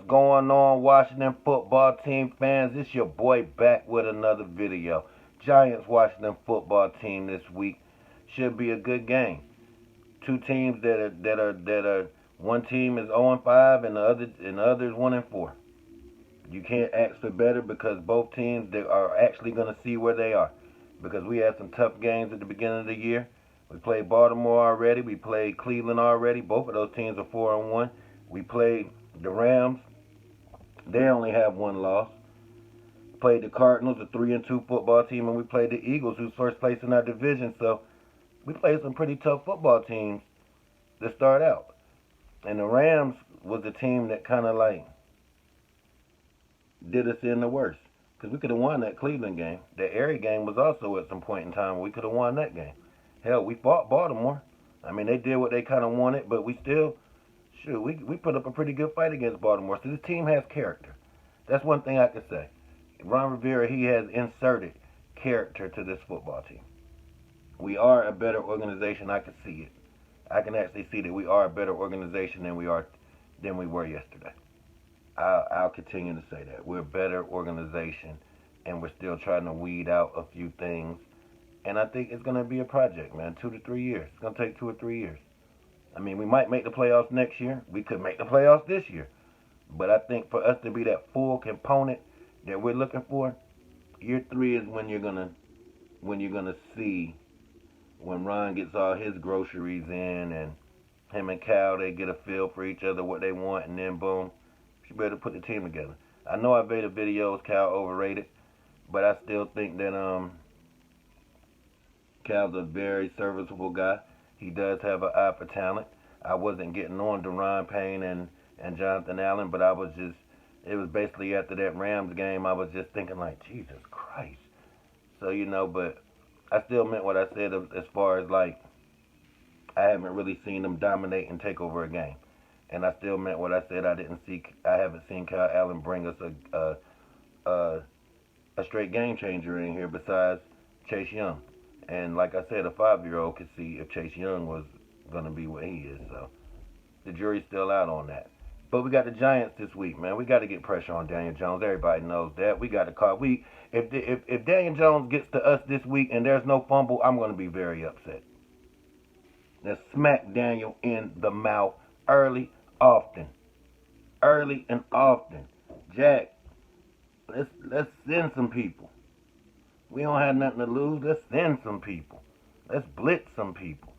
going on, Washington football team fans? It's your boy back with another video. Giants Washington football team this week should be a good game. Two teams that are one team is 0-5 and the other is 1-4. You can't ask for better because both teams they are actually going to see where they are. Because we had some tough games at the beginning of the year. We played Baltimore already. We played Cleveland already. Both of those teams are 4-1. We played the Rams. They only have one loss. Played the Cardinals, a 3-2 football team, and we played the Eagles, who's first place in our division. So we played some pretty tough football teams to start out. And the Rams was the team that kind of like did us in the worst. Because we could have won that Cleveland game. The Airy game was also at some point in time we could have won that game. Hell, we fought Baltimore. I mean, they did what they kind of wanted, but we still, shoot, we put up a pretty good fight against Baltimore. So this team has character. That's one thing I could say. Ron Rivera, he has inserted character to this football team. We are a better organization. I can see it. I can actually see that we are a better organization than we were yesterday. I'll continue to say that. We're a better organization, and we're still trying to weed out a few things. And I think it's going to be a project, man, 2 to 3 years. It's going to take 2 or 3 years. I mean, we might make the playoffs next year. We could make the playoffs this year. But I think for us to be that full component that we're looking for, year 3 is when you're gonna see when Ron gets all his groceries in and him and Cal, they get a feel for each other, what they want, and then boom, you better put the team together. I know I made a video, is Cal overrated, but I still think that Cal's a very serviceable guy. He does have an eye for talent. I wasn't getting on Deron Payne and Jonathan Allen, but it was basically after that Rams game, I was just thinking like, Jesus Christ. So, but I still meant what I said as far as like, I haven't really seen them dominate and take over a game. And I still meant what I said. I haven't seen Kyle Allen bring us a straight game changer in here besides Chase Young. And like I said, a 5-year-old could see if Chase Young was going to be what he is. So the jury's still out on that. But we got the Giants this week, man. We got to get pressure on Daniel Jones. Everybody knows that. We got to call. If Daniel Jones gets to us this week and there's no fumble, I'm going to be very upset. Let's smack Daniel in the mouth early, often. Early and often. Jack, let's send some people. We don't have nothing to lose. Let's send some people. Let's blitz some people.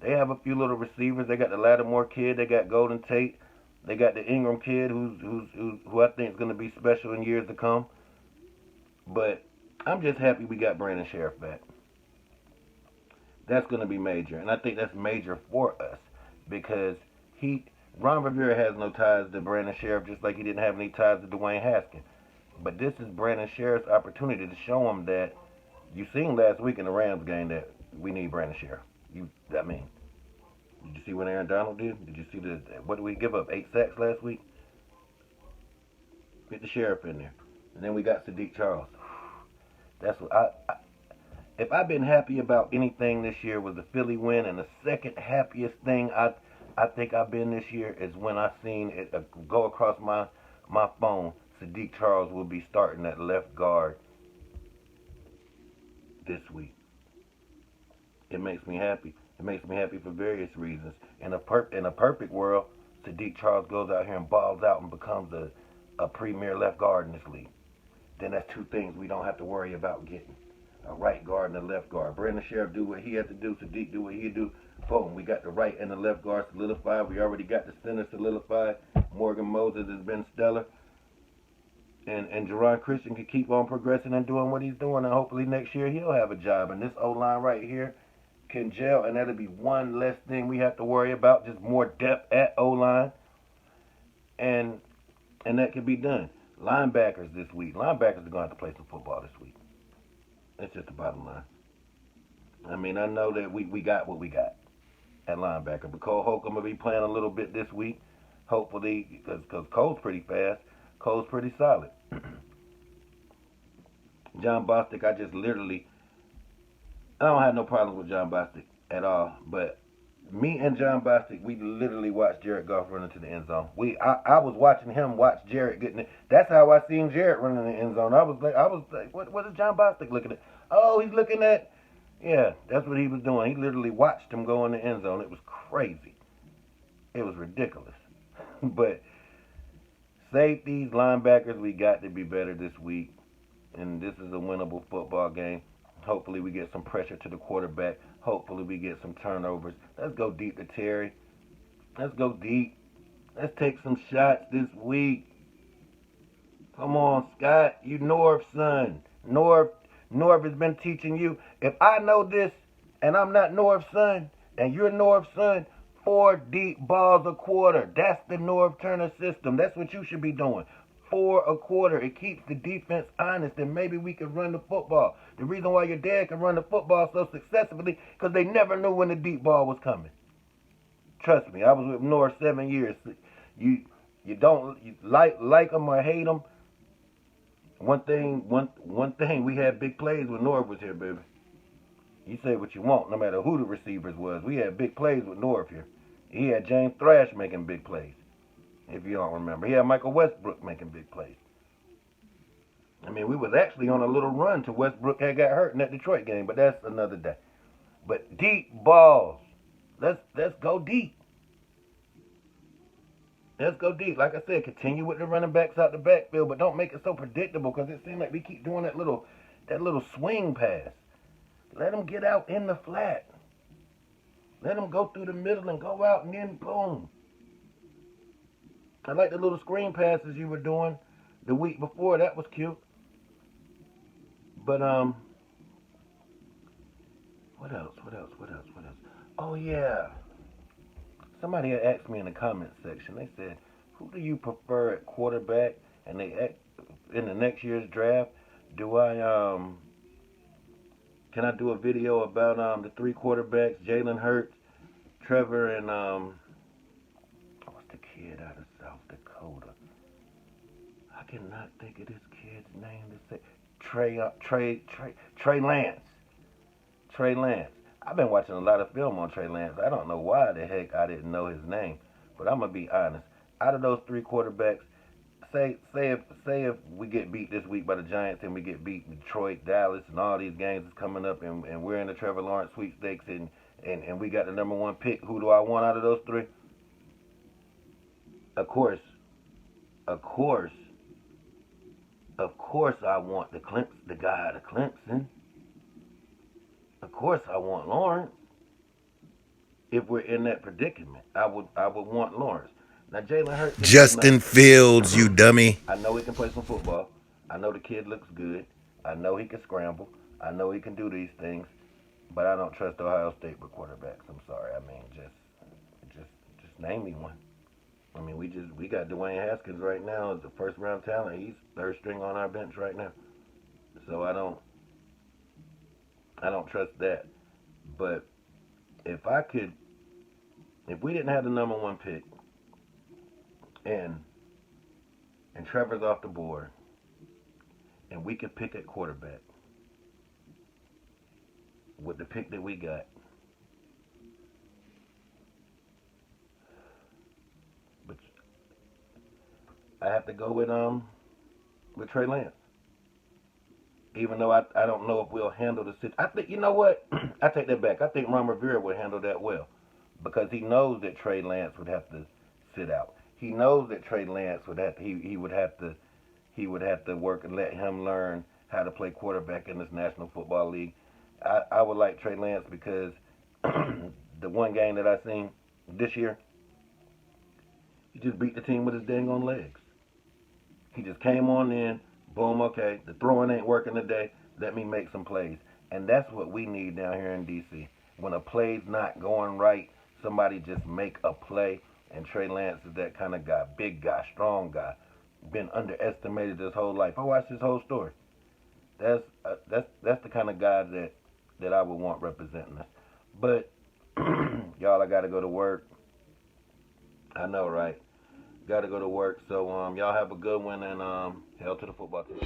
They have a few little receivers. They got the Lattimore kid. They got Golden Tate. They got the Ingram kid who I think is going to be special in years to come. But I'm just happy we got Brandon Scherff back. That's going to be major. And I think that's major for us because Ron Rivera has no ties to Brandon Scherff just like he didn't have any ties to Dwayne Haskins. But this is Brandon Scherff's opportunity to show him that you seen last week in the Rams game that we need Brandon Scherff. Did you see what Aaron Donald did? Did you see what did we give up? 8 sacks last week? Get the Sheriff in there. And then we got Sadiq Charles. That's what if I've been happy about anything this year was the Philly win, and the second happiest thing I think I've been this year is when I seen it go across my phone. Sadiq Charles will be starting at left guard this week. It makes me happy. It makes me happy for various reasons. In a perfect world, Sadiq Charles goes out here and balls out and becomes a premier left guard in this league. Then that's 2 things we don't have to worry about getting. A right guard and a left guard. Brandon Scherff do what he had to do. Sadiq do what he do. Boom, we got the right and the left guard solidified. We already got the center solidified. Morgan Moses has been stellar. And Jerron Christian can keep on progressing and doing what he's doing. And hopefully next year he'll have a job. And this O-line right here can gel. And that'll be one less thing we have to worry about. Just more depth at O-line. And that can be done. Linebackers this week. Linebackers are going to have to play some football this week. That's just the bottom line. I mean, I know that we got what we got at linebacker. But Cole Holcomb will be playing a little bit this week. Hopefully, because Cole's pretty fast. Cole's pretty solid. John Bostic, I don't have no problems with John Bostic at all. But Me and John Bostic, we literally watched Jared Goff run into the end zone. I was watching him watch Jared getting it. That's how I seen Jared running in the end zone. I was like, what is John Bostic looking at? Oh, he's looking at. Yeah, that's what he was doing. He literally watched him go in the end zone. It was crazy. It was ridiculous. But safeties, linebackers, we got to be better this week. And this is a winnable football game. Hopefully we get some pressure to the quarterback. Hopefully we get some turnovers. Let's go deep to Terry. Let's go deep. Let's take some shots this week. Come on, Scott. You Norv's son. Norv has been teaching you. If I know this and I'm not Norv's son and you're Norv's son, 4 deep balls a quarter. That's the Norv Turner system. That's what you should be doing. 4 a quarter. It keeps the defense honest, and maybe we can run the football. The reason why your dad can run the football so successfully, because they never knew when the deep ball was coming. Trust me, I was with Norv 7 years. You don't like them or hate them. One thing, we had big plays when Norv was here, baby. You say what you want, no matter who the receivers was. We had big plays with Norv here. He had James Thrash making big plays, if you don't remember. He had Michael Westbrook making big plays. I mean, we was actually on a little run till Westbrook had got hurt in that Detroit game, but that's another day. But deep balls. Let's go deep. Let's go deep. Like I said, continue with the running backs out the backfield, but don't make it so predictable, because it seems like we keep doing that little swing pass. Let them get out in the flat. Let them go through the middle and go out and then boom. I like the little screen passes you were doing the week before. That was cute. But what else? Oh yeah. Somebody had asked me in the comments section. They said, "Who do you prefer at quarterback?" And they in the next year's draft, can I do a video about the 3 quarterbacks, Jalen Hurts, Trevor, and what's the kid out of South Dakota? I cannot think of this kid's name to say. Trey Lance. Trey Lance. I've been watching a lot of film on Trey Lance. I don't know why the heck I didn't know his name, but I'm gonna be honest. Out of those 3 quarterbacks, say if we get beat this week by the Giants and we get beat Detroit, Dallas, and all these games is coming up, and we're in the Trevor Lawrence sweepstakes, and we got the number 1 pick. Who do I want out of those 3? Of course, I want the guy out of Clemson. Of course, I want Lawrence. If we're in that predicament, I would want Lawrence. Now, Jalen Hurts. Justin Fields, you dummy. I know he can play some football. I know the kid looks good. I know he can scramble. I know he can do these things. But I don't trust Ohio State with quarterbacks. I'm sorry. I mean, just name me one. I mean, we got Dwayne Haskins right now as the first round talent. He's 3rd string on our bench right now. So I don't trust that. But if we didn't have the number 1 pick, and Trevor's off the board, and we could pick at quarterback with the pick that we got, but I have to go with Trey Lance. Even though I don't know if we'll handle the situation. I think, you know what? I take that back. I think Ron Rivera would handle that well, because he knows that Trey Lance would have to sit out. He knows that Trey Lance would have to work and let him learn how to play quarterback in this National Football League. I would like Trey Lance because the one game that I seen this year, he just beat the team with his dang on legs. He just came on in, boom, okay, the throwing ain't working today, let me make some plays. And that's what we need down here in D.C. When a play's not going right, somebody just make a play. And Trey Lance is that kind of guy. Big guy, strong guy. Been underestimated his whole life. I watched his whole story. That's the kind of guy that I would want representing us. But y'all, I gotta go to work. I know, right? Gotta go to work. So y'all have a good one, and hell to the football team.